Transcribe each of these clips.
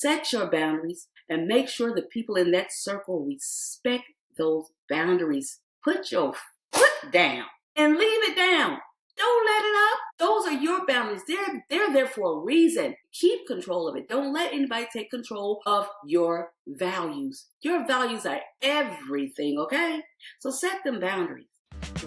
Set your boundaries and make sure the people in that circle respect those boundaries. Put your foot down and leave it down. Don't let it up. Those are your boundaries. They're there for a reason. Keep control of it. Don't let anybody take control of your values. Your values are everything, okay? So set them boundaries.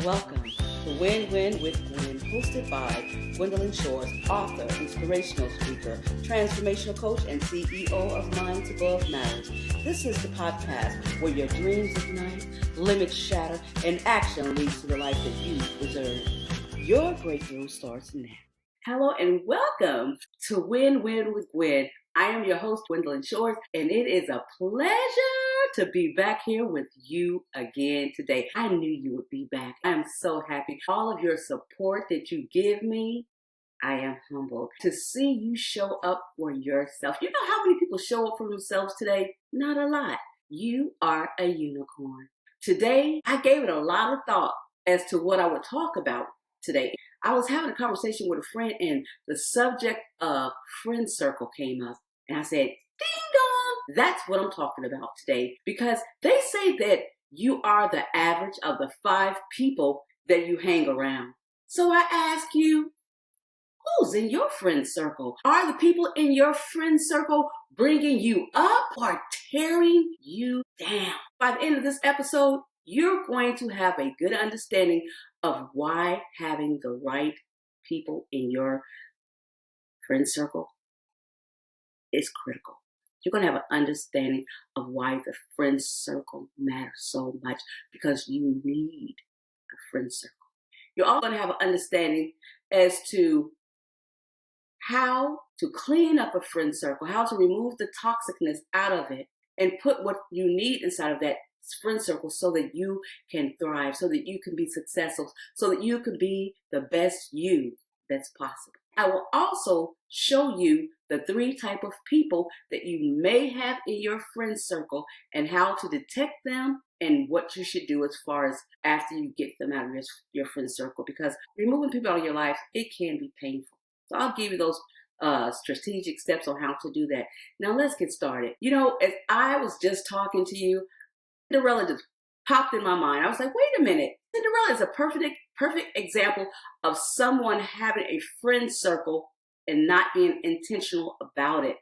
Welcome to Win-Win with Gwen, hosted by Gwendolyn Shores, author, inspirational speaker, transformational coach, and CEO of Minds Above Matters. This is the podcast where your dreams ignite, limits shatter, and action leads to the life that you deserve. Your breakthrough starts now. Hello and welcome to Win-Win with Gwen. I am your host, Gwendolyn Shores, and it is a pleasure to be back here with you again today. I knew you would be back. I am so happy. All of your support that you give me, I am humbled to see you show up for yourself. You know how many people show up for themselves today? Not a lot. You are a unicorn. Today, I gave it a lot of thought as to what I would talk about today. I was having a conversation with a friend and the subject of friend circle came up. And I said, ding dong, that's what I'm talking about today. Because they say that you are the average of the 5 people that you hang around. So I ask you, who's in your friend circle? Are the people in your friend circle bringing you up or tearing you down? By the end of this episode, you're going to have a good understanding of why having the right people in your friend circle is critical. You're going to have an understanding of why the friend circle matters so much, because you need a friend circle. You're also going to have an understanding as to how to clean up a friend circle, how to remove the toxicness out of it and put what you need inside of that friend circle so that you can thrive, so that you can be successful, so that you can be the best you that's possible. I will also show you the 3 type of people that you may have in your friend circle and how to detect them and what you should do as far as after you get them out of your friend circle, because removing people out of your life, it can be painful. So I'll give you those strategic steps on how to do that. Now let's get started. You know, as I was just talking to you, Cinderella just popped in my mind. I was like, wait a minute. Cinderella is a perfect example of someone having a friend circle and not being intentional about it.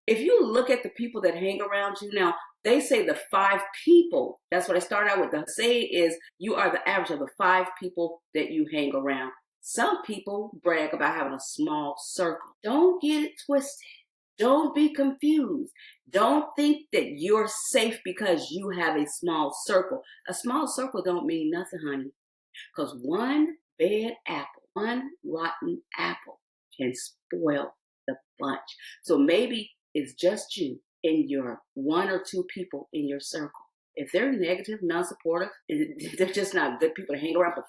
If you look at the people that hang around you now, they say the 5 people. That's what I started out with. The saying is you are the average of the 5 people that you hang around. Some people brag about having a small circle. Don't get it twisted. Don't be confused. Don't think that you're safe because you have a small circle. A small circle don't mean nothing, honey. Because one bad apple, one rotten apple can spoil the bunch. So maybe it's just you and your 1 or 2 people in your circle. If they're negative, non-supportive, they're just not good people to hang around, but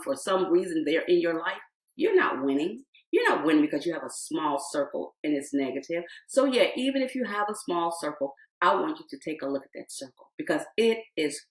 for some reason they're in your life, you're not winning. You're not winning because you have a small circle and it's negative. So yeah, even if you have a small circle, I want you to take a look at that circle, because it is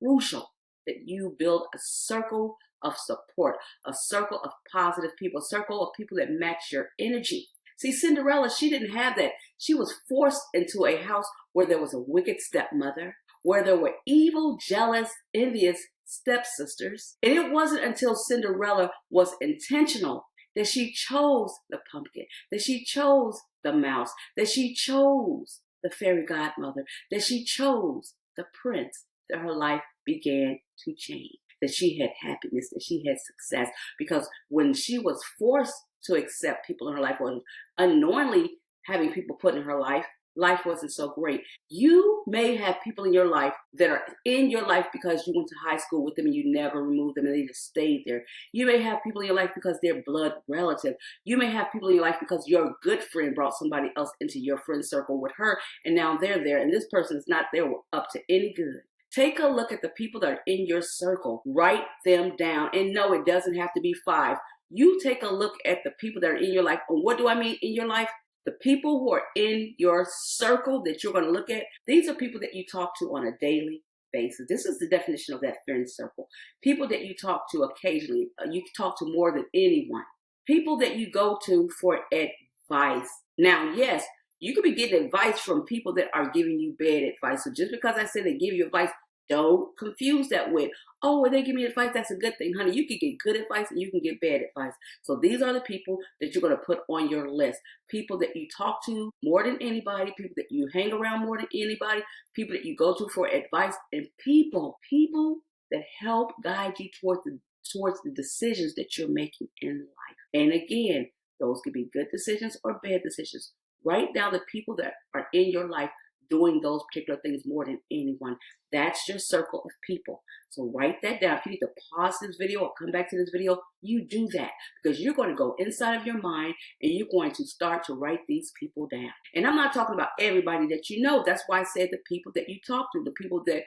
crucial that you build a circle of support, a circle of positive people, a circle of people that match your energy. See, Cinderella, she didn't have that. She was forced into a house where there was a wicked stepmother, where there were evil, jealous, envious stepsisters. And it wasn't until Cinderella was intentional that she chose the pumpkin, that she chose the mouse, that she chose the fairy godmother, that she chose the prince, that her life began to change, that she had happiness, that she had success. Because when she was forced to accept people in her life, or unknowingly having people put in her life, life wasn't so great. You may have people in your life that are in your life because you went to high school with them and you never removed them and they just stayed there. You may have people in your life because they're blood relative. You may have people in your life because your good friend brought somebody else into your friend circle with her, and now they're there and this person is not there up to any good. Take a look at the people that are in your circle. Write them down. And no, it doesn't have to be 5. You take a look at the people that are in your life. And what do I mean in your life? The people who are in your circle that you're going to look at, these are people that you talk to on a daily basis. This is the definition of that friend circle. People that you talk to occasionally. You talk to more than anyone. People that you go to for advice. Now, yes, You could be getting advice from people that are giving you bad advice. So just because I said they give you advice, don't confuse that with, oh, well, they give me advice, that's a good thing. Honey, you can get good advice and you can get bad advice. So these are the people that you're going to put on your list. People that you talk to more than anybody, people that you hang around more than anybody, people that you go to for advice, and people that help guide you towards the decisions that you're making in life. And again, those could be good decisions or bad decisions. Write down the people that are in your life doing those particular things more than anyone. That's your circle of people. So write that down. If you need to pause this video or come back to this video, you do that, because you're going to go inside of your mind and you're going to start to write these people down. And I'm not talking about everybody that you know. That's why I said the people that you talk to, the people that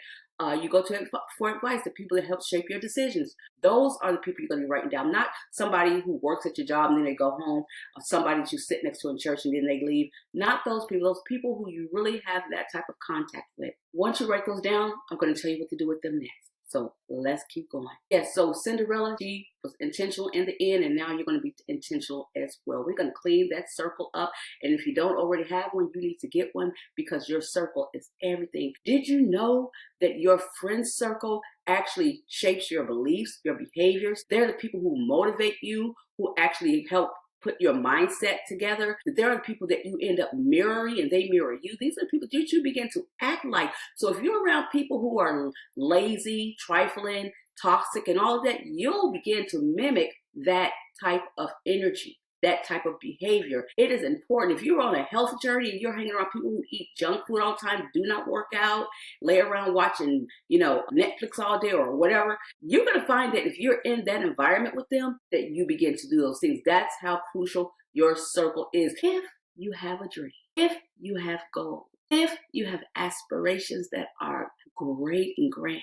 you go to for advice, the people that help shape your decisions. Those are the people you're going to be writing down, not somebody who works at your job and then they go home, or somebody that you sit next to in church and then they leave. Not those people who you really have that type of contact with. Once you write those down, I'm going to tell you what to do with them next. So let's keep going. Yes, so Cinderella, she was intentional in the end, and now you're going to be intentional as well. We're going to clean that circle up. And if you don't already have one, you need to get one, because your circle is everything. Did you know that your friend circle actually shapes your beliefs, your behaviors? They're the people who motivate you, who actually help put your mindset together. There are people that you end up mirroring and they mirror you. These are the people that you begin to act like. So if you're around people who are lazy, trifling, toxic, and all of that, you'll begin to mimic that type of energy, that type of behavior. It is important. If you're on a health journey and you're hanging around people who eat junk food all the time, do not work out, lay around watching, Netflix all day or whatever, you're going to find that if you're in that environment with them, that you begin to do those things. That's how crucial your circle is. If you have a dream, if you have goals, if you have aspirations that are great and grand,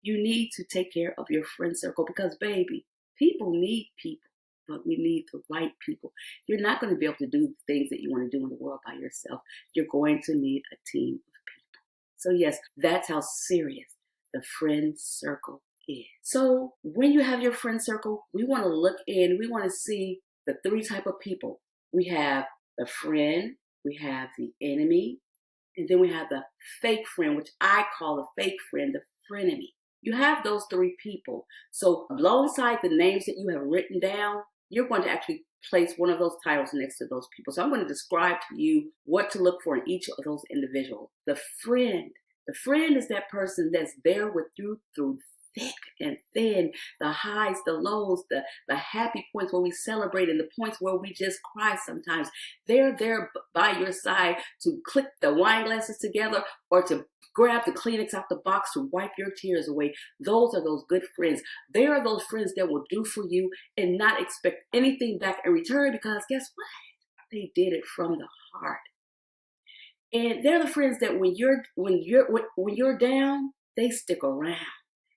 you need to take care of your friend circle, because, baby, people need people. But we need the right people. You're not going to be able to do the things that you want to do in the world by yourself. You're going to need a team of people. So yes, that's how serious the friend circle is. So when you have your friend circle, we want to look in, we want to see the three type of people. We have the friend, we have the enemy, and then we have the fake friend, which I call the fake friend, the frenemy. You have those three people. So alongside the names that you have written down, you're going to actually place one of those titles next to those people. So I'm going to describe to you what to look for in each of those individuals. The friend is that person that's there with you through thick and thin, the highs, the lows, the happy points where we celebrate and the points where we just cry sometimes. They're there by your side to click the wine glasses together or to grab the Kleenex out the box to wipe your tears away. Those are those good friends. They are those friends that will do for you and not expect anything back in return, because guess what? They did it from the heart. And they're the friends that when you're down, they stick around.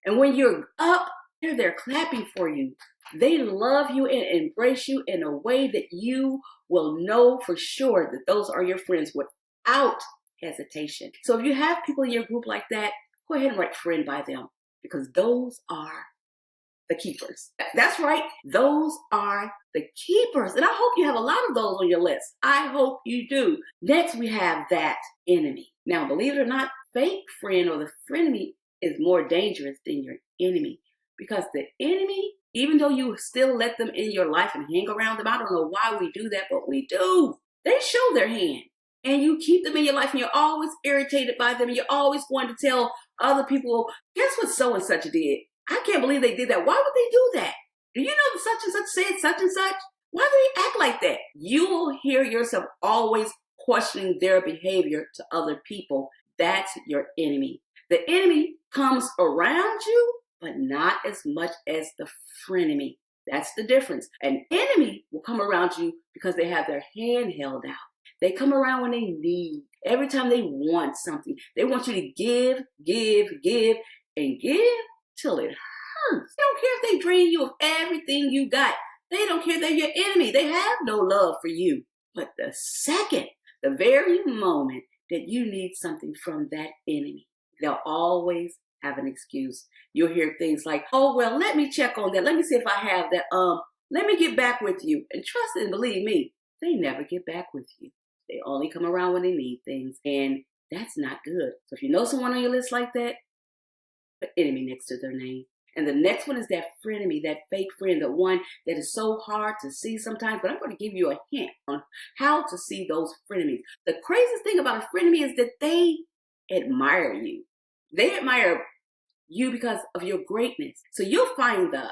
And when you're up, they're there clapping for you. They love you and embrace you in a way that you will know for sure that those are your friends without hesitation. So if you have people in your group like that, go ahead and write friend by them, because those are the keepers. That's right. Those are the keepers. And I hope you have a lot of those on your list. I hope you do. Next, we have that enemy. Now, believe it or not, fake friend or the frenemy is more dangerous than your enemy, because the enemy, even though you still let them in your life and hang around them, I don't know why we do that, but we do. They show their hand. And you keep them in your life and you're always irritated by them. And you're always going to tell other people, guess what so and such did? I can't believe they did that. Why would they do that? Do you know that such and such said such and such? Why do they act like that? You will hear yourself always questioning their behavior to other people. That's your enemy. The enemy comes around you, but not as much as the frenemy. That's the difference. An enemy will come around you because they have their hand held out. They come around when they need. Every time they want something, they want you to give, and give till it hurts. They don't care if they drain you of everything you got. They don't care. They're your enemy. They have no love for you. But the very moment that you need something from that enemy, they'll always have an excuse. You'll hear things like, oh, well, let me check on that. Let me see if I have that. Let me get back with you. And trust and believe me, they never get back with you. They only come around when they need things. And that's not good. So if you know someone on your list like that, put enemy next to their name. And the next one is that frenemy, that fake friend, the one that is so hard to see sometimes. But I'm going to give you a hint on how to see those frenemies. The craziest thing about a frenemy is that they admire you. They admire you because of your greatness. So you'll find the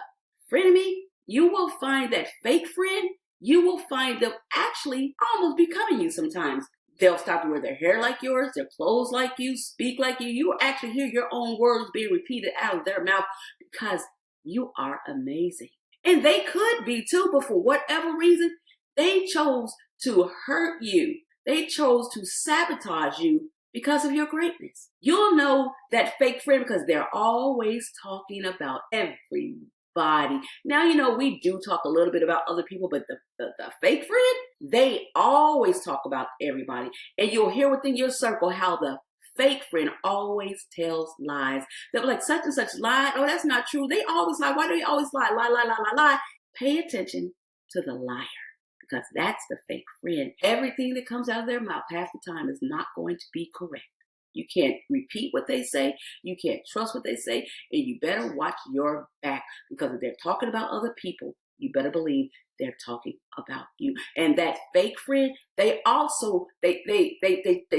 frenemy, you will find that fake friend, you will find them actually almost becoming you sometimes. They'll stop to wear their hair like yours, their clothes like you, speak like you. You will actually hear your own words being repeated out of their mouth because you are amazing. And they could be too, but for whatever reason, they chose to hurt you. They chose to sabotage you because of your greatness. You'll know that fake friend because they're always talking about everybody. Now, we do talk a little bit about other people, but the fake friend, they always talk about everybody. And you'll hear within your circle how the fake friend always tells lies. They're like, such and such lied. Oh, that's not true. They always lie. Why do they always lie? Lie, lie, lie, lie, lie. Pay attention to the liar because that's the fake friend. Everything that comes out of their mouth half the time is not going to be correct. You can't repeat what they say. You can't trust what they say. And you better watch your back because if they're talking about other people, you better believe they're talking about you. And that fake friend, they also, they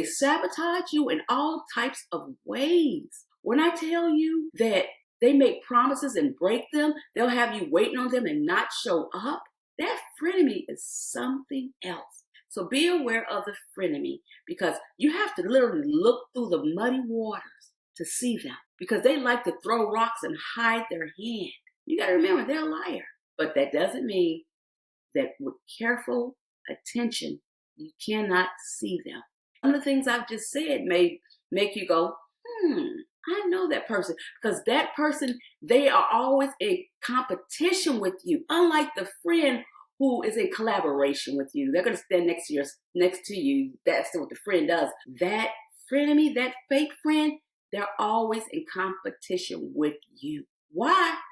sabotage you in all types of ways. When I tell you that they make promises and break them, they'll have you waiting on them and not show up. That frenemy is something else. So be aware of the frenemy because you have to literally look through the muddy waters to see them because they like to throw rocks and hide their hand. You got to remember, they're a liar. But that doesn't mean that with careful attention, you cannot see them. Some of the things I've just said may make you go, I know that person. Because that person, they are always in competition with you. Unlike the friend who is in collaboration with you. They're going to stand next to you. That's what the friend does. That frenemy, that fake friend, they're always in competition with you. Why?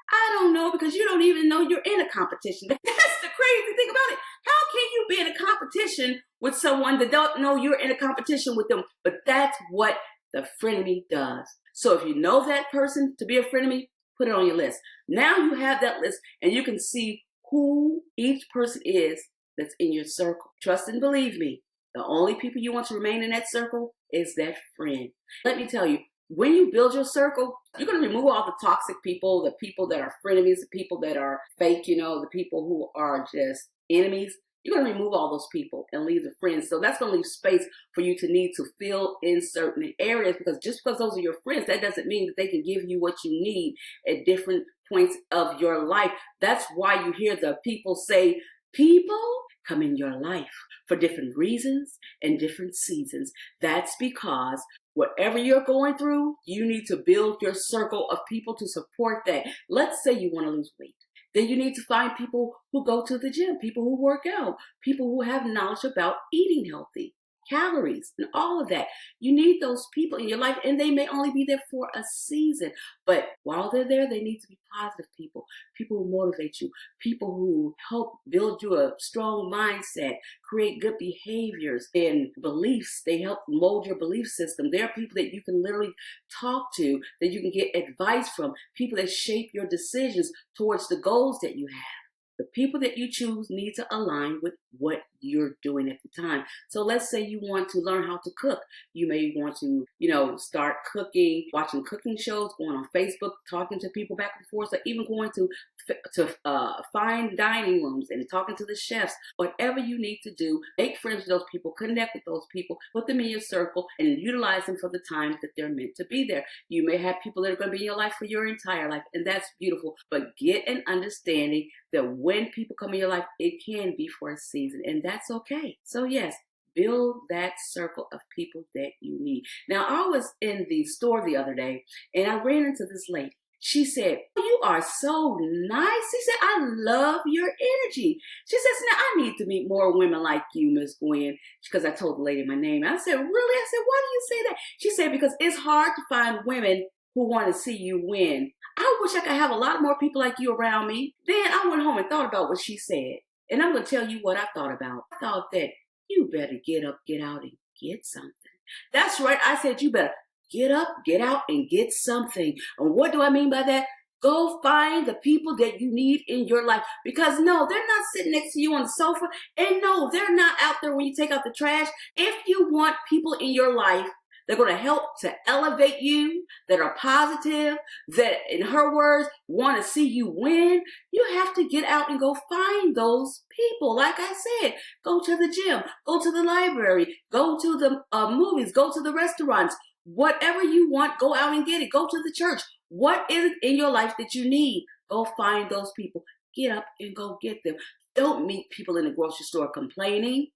I don't know, because you don't even know you're in a competition. That's the crazy thing about it. How can you be in a competition with someone that don't know you're in a competition with them? But that's what the frenemy does. So if you know that person to be a frenemy, put it on your list. Now you have that list and you can see who each person is that's in your circle. Trust and believe me, the only people you want to remain in that circle is that friend. Let me tell you, when you build your circle, you're going to remove all the toxic people, the people that are frenemies, the people that are fake, the people who are just enemies. You're going to remove all those people and leave the friends. So that's going to leave space for you to need to fill in certain areas because just because those are your friends, that doesn't mean that they can give you what you need at different points of your life. That's why you hear the people say, people come in your life for different reasons and different seasons. That's because whatever you're going through, you need to build your circle of people to support that. Let's say you want to lose weight. Then you need to find people who go to the gym, people who work out, people who have knowledge about eating healthy, calories, and all of that. You need those people in your life, and they may only be there for a season. But while they're there, they need to be positive people, people who motivate you, people who help build you a strong mindset, create good behaviors and beliefs. They help mold your belief system. There are people that you can literally talk to, that you can get advice from, people that shape your decisions towards the goals that you have. The people that you choose need to align with what you're doing at the time. So let's say you want to learn how to cook. You may want to, start cooking, watching cooking shows, going on Facebook, talking to people back and forth, or even going to fine dining rooms and talking to the chefs. Whatever you need to do, make friends with those people, connect with those people, put them in your circle, and utilize them for the times that they're meant to be there. You may have people that are going to be in your life for your entire life, and that's beautiful. But get an understanding that when people come in your life, it can be for a season, and that's okay. So yes, build that circle of people that you need. Now, I was in the store the other day, and I ran into this lady. She said, "You are so nice." She said, "I love your energy." She says, "Now I need to meet more women like you, Miss Gwen," because I told the lady my name. I said, "Really?" I said, "Why do you say that?" She said, "Because it's hard to find women who want to see you win. I wish I could have a lot more people like you around me." Then I went home and thought about what she said. And I'm going to tell you what I thought about. I thought that, you better get up, get out, and get something. That's right. I said you better get up, get out, and get something. And what do I mean by that? Go find the people that you need in your life. Because no, they're not sitting next to you on the sofa. And no, they're not out there when you take out the trash. If you want people in your life, they're going to help to elevate you, that are positive, that, in her words, want to see you win. You have to get out and go find those people. Like I said, go to the gym, go to the library, go to the movies, go to the restaurants. Whatever you want, go out and get it. Go to the church. What is it in your life that you need? Go find those people. Get up and go get them. Don't meet people in the grocery store complaining.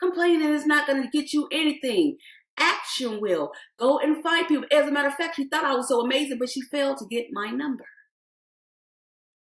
Complaining is not going to get you anything. Action will. Go and find people. As a matter of fact, she thought I was so amazing, but she failed to get my number.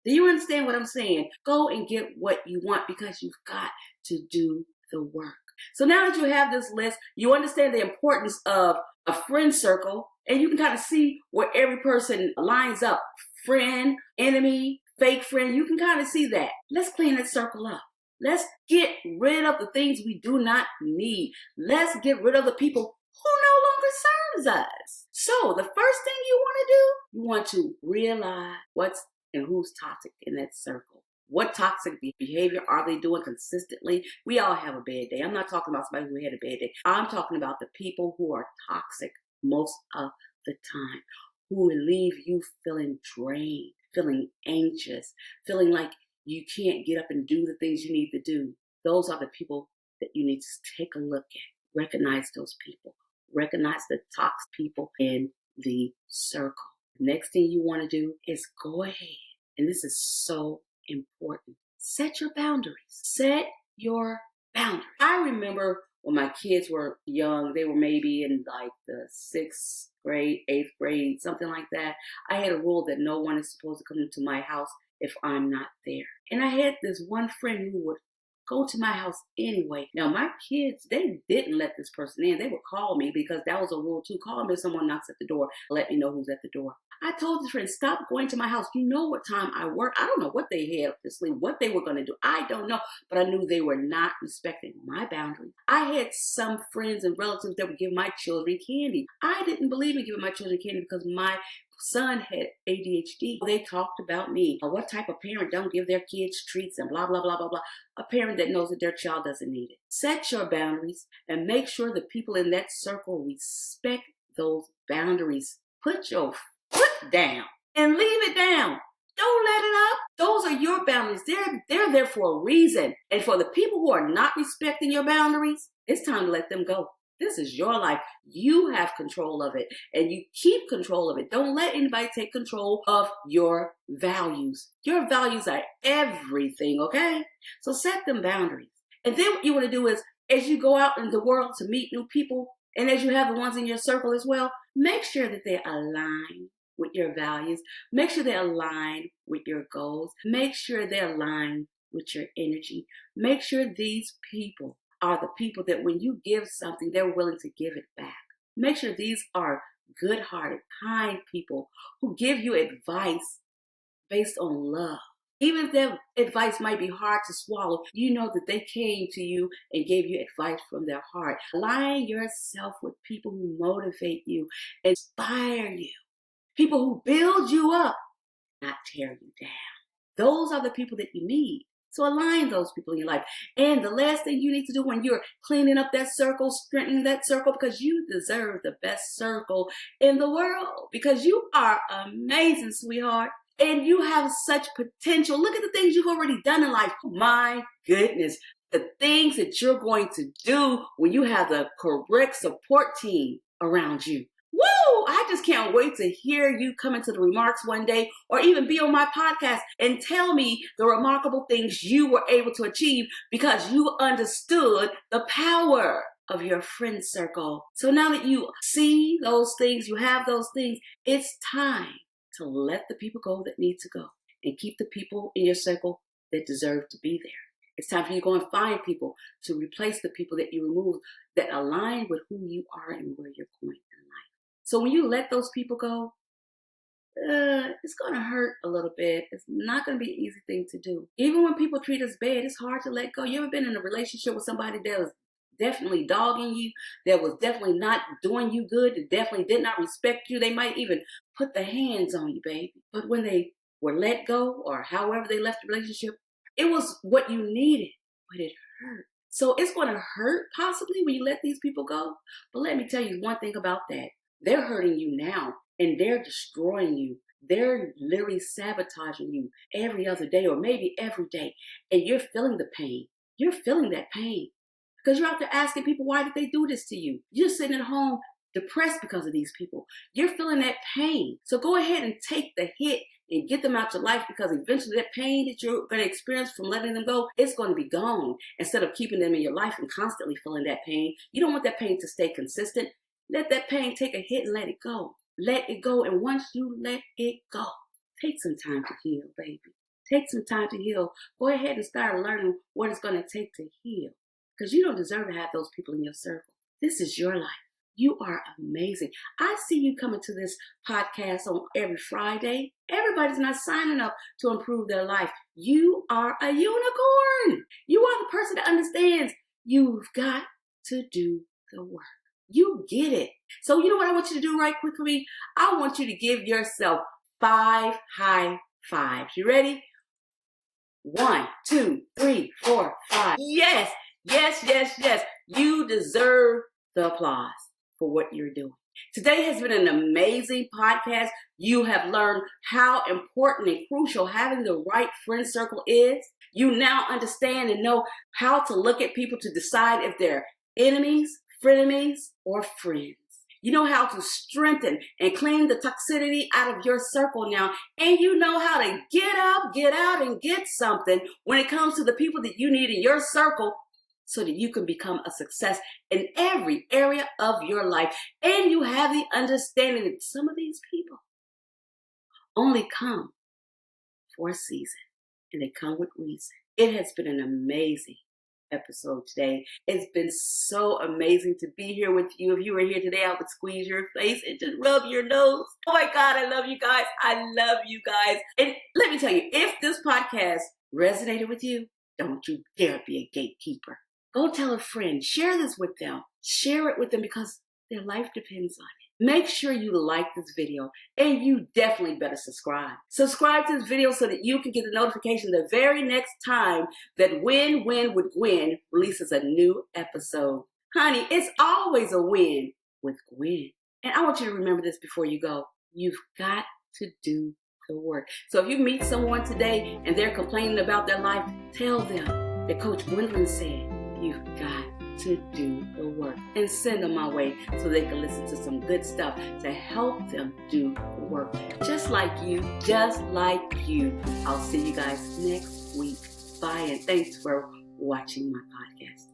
Do you understand what I'm saying? Go and get what you want because you've got to do the work. So now that you have this list, you understand the importance of a friend circle, and you can kind of see where every person lines up. Friend, enemy, fake friend. You can kind of see that. Let's clean that circle up. Let's get rid of the things we do not need. Let's get rid of the people who no longer serves us. So the first thing you want to do, you want to realize what's and who's toxic in that circle. What toxic behavior are they doing consistently? We all have a bad day. I'm not talking about somebody who had a bad day. I'm talking about the people who are toxic most of the time, who will leave you feeling drained, feeling anxious, feeling like you can't get up and do the things you need to do. Those are the people that you need to take a look at. Recognize those people. Recognize the toxic people in the circle. Next thing you want to do is go ahead, and this is so important. Set your boundaries. Set your boundaries. I remember when my kids were young, they were maybe in like the 6th grade, 8th grade, something like that. I had a rule that no one is supposed to come into my house if I'm not there. And I had this one friend who would go to my house anyway. Now, my kids, they didn't let this person in. They would call me because that was a rule too. Call me if someone knocks at the door. Let me know who's at the door. I told this friend, stop going to my house. You know what time I work. I don't know what they had up to sleep, what they were going to do. I don't know. But I knew they were not respecting my boundaries. I had some friends and relatives that would give my children candy. I didn't believe in giving my children candy because my son had ADHD. They talked about me. What type of parent don't give their kids treats and blah, blah, blah, blah, blah. A parent that knows that their child doesn't need it. Set your boundaries and make sure the people in that circle respect those boundaries. Put your foot down and leave it down. Don't let it up. Those are your boundaries. They're there for a reason. And for the people who are not respecting your boundaries, it's time to let them go. This is your life. You have control of it, and you keep control of it. Don't let anybody take control of your values. Your values are everything, okay? So set them boundaries. And then what you want to do is, as you go out in the world to meet new people, and as you have the ones in your circle as well, make sure that they align with your values. Make sure they align with your goals. Make sure they align with your energy. Make sure these people are the people that when you give something, they're willing to give it back. Make sure these are good-hearted, kind people who give you advice based on love. Even if their advice might be hard to swallow, you know that they came to you and gave you advice from their heart. Align yourself with people who motivate you, inspire you, people who build you up, not tear you down. Those are the people that you need. So align those people in your life. And the last thing you need to do when you're cleaning up that circle, strengthening that circle, because you deserve the best circle in the world, because you are amazing, sweetheart. And you have such potential. Look at the things you've already done in life. My goodness, the things that you're going to do when you have the correct support team around you. Woo! I just can't wait to hear you come into the remarks one day or even be on my podcast and tell me the remarkable things you were able to achieve because you understood the power of your friend circle. So now that you see those things, you have those things, it's time to let the people go that need to go and keep the people in your circle that deserve to be there. It's time for you to go and find people to replace the people that you remove that align with who you are and where you're going in life. So when you let those people go, it's going to hurt a little bit. It's not going to be an easy thing to do. Even when people treat us bad, it's hard to let go. You ever been in a relationship with somebody that was definitely dogging you, that was definitely not doing you good, that definitely did not respect you. They might even put their hands on you, baby. But when they were let go, or however they left the relationship, it was what you needed, but it hurt. So it's going to hurt possibly when you let these people go. But let me tell you one thing about that. They're hurting you now, and they're destroying you. They're literally sabotaging you every other day, or maybe every day. And you're feeling the pain. You're feeling that pain because you're out there asking people, why did they do this to you? You're sitting at home depressed because of these people. You're feeling that pain. So go ahead and take the hit and get them out your life, because eventually that pain that you're going to experience from letting them go, it's going to be gone. Instead of keeping them in your life and constantly feeling that pain, you don't want that pain to stay consistent. Let that pain take a hit and let it go. Let it go. And once you let it go, take some time to heal, baby. Take some time to heal. Go ahead and start learning what it's going to take to heal, because you don't deserve to have those people in your circle. This is your life. You are amazing. I see you coming to this podcast on every Friday. Everybody's not signing up to improve their life. You are a unicorn. You are the person that understands you've got to do the work. You get it. So you know what I want you to do right quick for me? I want you to give yourself 5 high fives. You ready? 1, 2, 3, 4, 5. Yes, yes, yes, yes. You deserve the applause for what you're doing. Today has been an amazing podcast. You have learned how important and crucial having the right friend circle is. You now understand and know how to look at people to decide if they're enemies, frenemies, or friends. You know how to strengthen and clean the toxicity out of your circle now. And you know how to get up, get out, and get something when it comes to the people that you need in your circle, so that you can become a success in every area of your life. And you have the understanding that some of these people only come for a season, and they come with reason. It has been an amazing episode today. It's been so amazing to be here with you. If you were here today, I would squeeze your face and just rub your nose. Oh my God, I love you guys. I love you guys. And let me tell you, if this podcast resonated with you, don't you dare be a gatekeeper. Go tell a friend. Share this with them. Share it with them, because their life depends on it. Make sure you like this video, and you definitely better subscribe. Subscribe to this video so that you can get the notification the very next time that Win with Gwen releases a new episode. Honey, it's always a win with Gwen. And I want you to remember this before you go. You've got to do the work. So if you meet someone today and they're complaining about their life, tell them that Coach Gwendolyn said, you've got to do the work, and send them my way so they can listen to some good stuff to help them do the work. Just like you, just like you. I'll see you guys next week. Bye, and thanks for watching my podcast.